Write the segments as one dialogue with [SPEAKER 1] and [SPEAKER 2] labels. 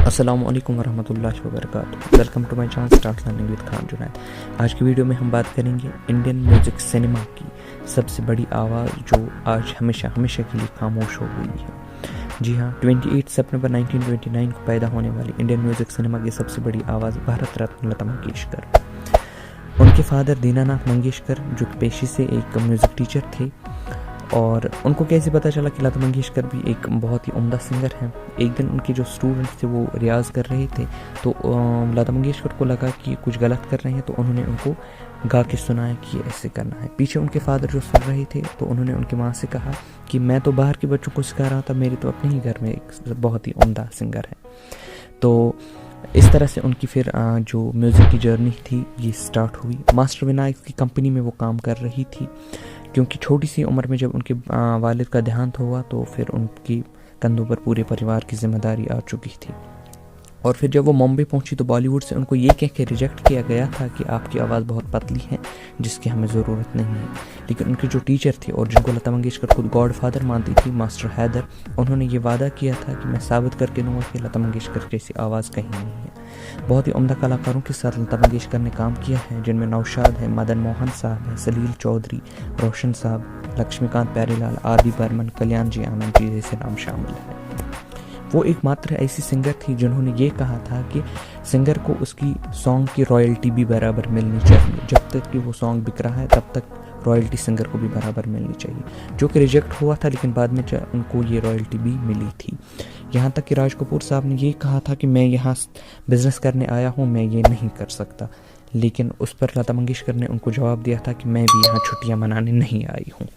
[SPEAKER 1] अस्सलामु अलैकुम वरहमतुल्लाहि वबरकातुहू। Welcome to my channel start learning with Khan Junaid. आज की वीडियो में हम बात करेंगे इंडियन म्यूज़िक सिनेमा की सबसे बड़ी आवाज़ जो आज हमेशा के लिए खामोश हो गई है। जी हाँ, 28 सितंबर 1929 को पैदा होने वाली इंडियन म्यूज़िक सिनेमा की सबसे बड़ी आवाज़ भारत रत्न लता मंगेशकर। उनके फादर दीनानाथ मंगेशकर जो पेशे से एक म्यूज़िक टीचर थे, और उनको कैसे पता चला कि लता मंगेशकर भी एक बहुत ही उम्दा सिंगर हैं। एक दिन उनके जो स्टूडेंट्स थे वो रियाज़ कर रहे थे, तो लता मंगेशकर को लगा कि कुछ गलत कर रहे हैं, तो उन्होंने उनको गा के सुनाया कि ऐसे करना है। पीछे उनके फादर जो सुन रहे थे, तो उन्होंने उनकी माँ से कहा कि मैं तो बाहर के बच्चों को सिखा रहा था, मेरे तो अपने ही घर में एक बहुत ही उम्दा सिंगर है। तो इस तरह से उनकी फिर जो म्यूज़िक की जर्नी थी ये स्टार्ट हुई। मास्टर विनायक की कंपनी में वो काम कर रही थी, क्योंकि छोटी सी उम्र में जब उनके वालिद का देहांत हुआ तो फिर उनकी कंधों पर पूरे परिवार की जिम्मेदारी आ चुकी थी। और फिर जब वो मुंबई पहुंची तो बॉलीवुड से उनको ये कह के रिजेक्ट किया गया था कि आपकी आवाज़ बहुत पतली है, जिसकी हमें ज़रूरत नहीं है। लेकिन उनके जो टीचर थे और जिनको लता मंगेशकर खुद गॉड फादर मानती थी, मास्टर हैदर, उन्होंने ये वादा किया था कि मैं साबित करके दूंगा कि लता मंगेशकर जैसी आवाज़ कहीं नहीं है। बहुत ही उम्दा कलाकारों के साथ लता मंगेशकर ने काम किया है, जिनमें नौशाद है, मदन मोहन साहब है, सलील चौधरी, रोशन साहब, लक्ष्मीकांत प्यारेलाल, आर डी बर्मन, कल्याण जी आनंद जी जैसे नाम शामिल है। वो एकमात्र ऐसी सिंगर थी जिन्होंने ये कहा था कि सिंगर को उसकी सॉन्ग की रॉयल्टी भी बराबर मिलनी चाहिए। जब तक कि वो सॉन्ग बिक रहा है तब तक रॉयल्टी सिंगर को भी बराबर मिलनी चाहिए, जो कि रिजेक्ट हुआ था, लेकिन बाद में उनको ये रॉयल्टी भी मिली थी। यहाँ तक कि राज कपूर साहब ने ये कहा था कि मैं यहाँ बिजनेस करने आया हूँ, मैं ये नहीं कर सकता। लेकिन उस पर लता मंगेशकर ने उनको जवाब दिया था कि मैं भी यहाँ छुट्टियाँ मनाने नहीं आई हूँ।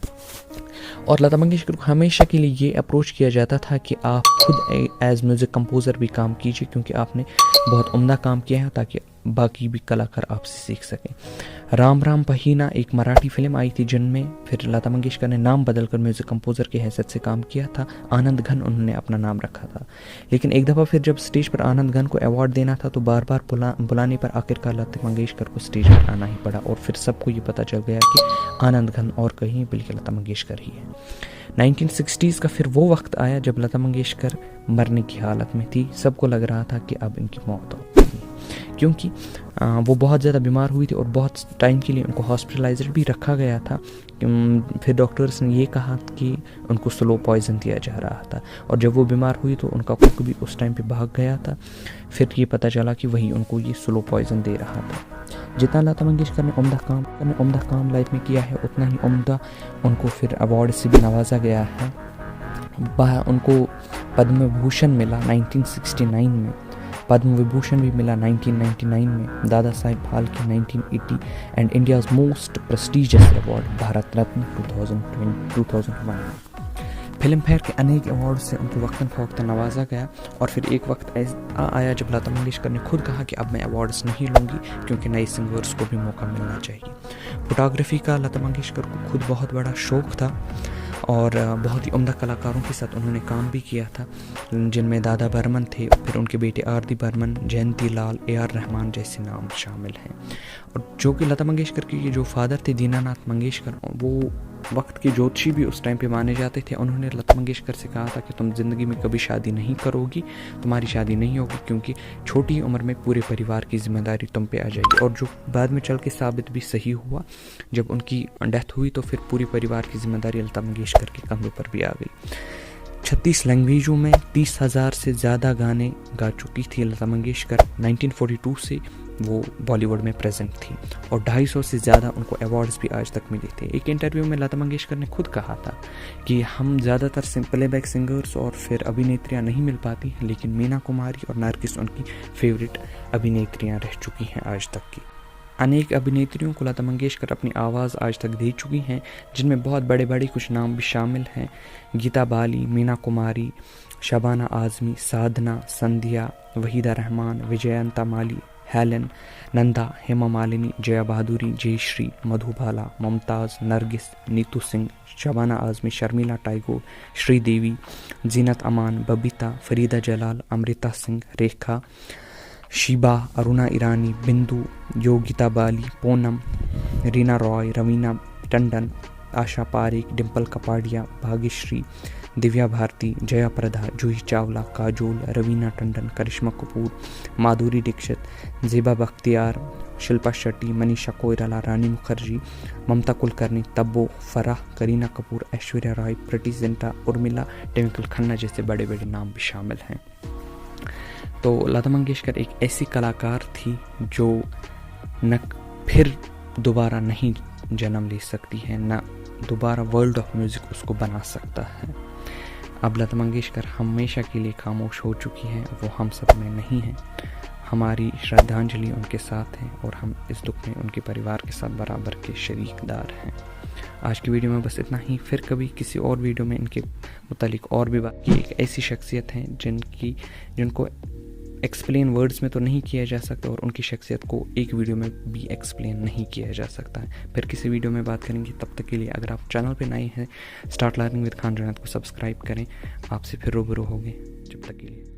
[SPEAKER 1] और लता मंगेशकर को हमेशा के लिए ये अप्रोच किया जाता था कि आप खुद एज म्यूज़िक कंपोज़र भी काम कीजिए, क्योंकि आपने बहुत उम्दा काम किया है, ताकि बाकी भी कलाकार आपसे सीख सकें। राम राम पहीना एक मराठी फिल्म आई थी, जिनमें फिर लता मंगेशकर ने नाम बदलकर म्यूज़िक कंपोज़र की हैसियत से काम किया था। आनंद घन उन्होंने अपना नाम रखा था। लेकिन एक दफ़ा फिर जब स्टेज पर आनंद घन को अवार्ड देना था, तो बार बार बुलाने पर आखिरकार लता मंगेशकर को स्टेज पर आना ही पड़ा, और फिर सबको ये पता चल गया कि आनंद घन और कहीं बल्कि लता मंगेशकर ही है। 1960s का फिर वो वक्त आया जब लता मंगेशकर मरने की हालत में थी। सबको लग रहा था कि अब इनकी मौत हो, क्योंकि वो बहुत ज़्यादा बीमार हुई थी और बहुत टाइम के लिए उनको हॉस्पिटलाइज्ड भी रखा गया था। फिर डॉक्टर्स ने ये कहा कि उनको स्लो पॉइजन दिया जा रहा था, और जब वो बीमार हुई तो उनका कुक भी उस टाइम पे भाग गया था। फिर ये पता चला कि वही उनको ये स्लो पॉइजन दे रहा था। जितना लता मंगेशकर ने उम्दा काम लाइफ में किया है, उतना ही उम्दा उनको फिर अवार्ड से भी नवाजा गया है। उनको पद्म भूषण मिला 1969 में, पद्म विभूषण भी मिला 1999 में, दादा Sahib Phalke 1980 and India's most prestigious award Bharat Ratna 2001। Film fair के अनेक अवार्ड से उनको वक्तन फ़वक्तन नवाजा गया। और फिर एक वक्त ऐसा आया जब लता मंगेशकर ने खुद कहा कि अब मैं अवार्ड्स नहीं लूँगी, क्योंकि नए सिंगर्स को भी मौका मिलना चाहिए। फोटोग्राफी का लता मंगेशकर को खुद बहुत बड़ा शौक़ था, और बहुत ही उम्दा कलाकारों के साथ उन्होंने काम भी किया था, जिनमें दादा बर्मन थे, फिर उनके बेटे आर डी बर्मन, जयंती लाल, AR रहमान जैसे नाम शामिल हैं। और जो कि लता मंगेशकर के जो फादर थे दीनानाथ मंगेशकर, वो वक्त के ज्योतिषी भी उस टाइम पे माने जाते थे। उन्होंने लता मंगेशकर से कहा था कि तुम ज़िंदगी में कभी शादी नहीं करोगी, तुम्हारी शादी नहीं होगी, क्योंकि छोटी उम्र में पूरे परिवार की जिम्मेदारी तुम पे आ जाएगी। और जो बाद में चल के साबित भी सही हुआ। जब उनकी डेथ हुई तो फिर पूरे परिवार की जिम्मेदारी लता मंगेशकर के कंधों पर भी आ गई। 36 लैंग्वेजों में 30,000 से ज़्यादा गाने गा चुकी थी लता मंगेशकर। 1942 से वो बॉलीवुड में प्रेजेंट थी, और 250 से ज़्यादा उनको अवार्ड्स भी आज तक मिले थे। एक इंटरव्यू में लता मंगेशकर ने खुद कहा था कि हम ज़्यादातर प्लेबैक सिंगर्स और फिर अभिनेत्रियाँ नहीं मिल पाती, लेकिन मीना कुमारी और नरगिस उनकी फेवरेट अभिनेत्रियाँ रह चुकी हैं आज तक की। अनेक अभिनेत्रियों को लता मंगेशकर अपनी आवाज़ आज तक दे चुकी हैं, जिनमें बहुत बड़े बड़े कुछ नाम भी शामिल हैं। गीता बाली, मीना कुमारी, शबाना आज़मी, साधना, संध्या, वहीदा रहमान, विजयंता माली, हेलन, नंदा, हेमा मालिनी, जया बहादुरी, जयश्री, मधुबाला, मुमताज़, नरगिस, नीतू सिंह, शबाना आज़मी, शर्मिला टैगोर, श्रीदेवी, जीनत अमान, बबीता, फरीदा जलाल, अमृता सिंह, रेखा, शीबा, अरुणा ईरानी, बिंदु, योगिता बाली, पूनम, रीना रॉय, रवीना टंडन, आशा पारेख, डिम्पल कपाड़िया, भाग्यश्री, दिव्या भारती, जया प्रदा, जूही चावला, काजोल, रवीना टंडन, करिश्मा कपूर, माधुरी दीक्षित, ज़ेबा बख्तियार, शिल्पा शेट्टी, मनीषा कोइराला, रानी मुखर्जी, ममता कुलकर्णी, तब्बो, फराह, करीना कपूर, ऐश्वर्या राय, प्रीति जिंटा, उर्मिला, ट्विंकल खन्ना जैसे बड़े बड़े नाम भी शामिल हैं। तो लता मंगेशकर एक ऐसी कलाकार थी जो न फिर दोबारा नहीं जन्म ले सकती है, न दोबारा वर्ल्ड ऑफ म्यूज़िक उसको बना सकता है। अब लता मंगेशकर हमेशा के लिए खामोश हो चुकी हैं, वो हम सब में नहीं हैं। हमारी श्रद्धांजलि उनके साथ है और हम इस दुख में उनके परिवार के साथ बराबर के शरीकदार हैं। आज की वीडियो में बस इतना ही। फिर कभी किसी और वीडियो में इनके मुतालिक और भी बात की। एक ऐसी शख्सियत हैं जिनको एक्सप्लेन वर्ड्स में तो नहीं किया जा सकता और उनकी शख्सियत को एक वीडियो में भी एक्सप्लेन नहीं किया जा सकता है। फिर किसी वीडियो में बात करेंगे। तब तक के लिए अगर आप चैनल पे नए हैं, start learning with Khan Junaid को सब्सक्राइब करें। आपसे फिर रूबरू होंगे। जब तक के लिए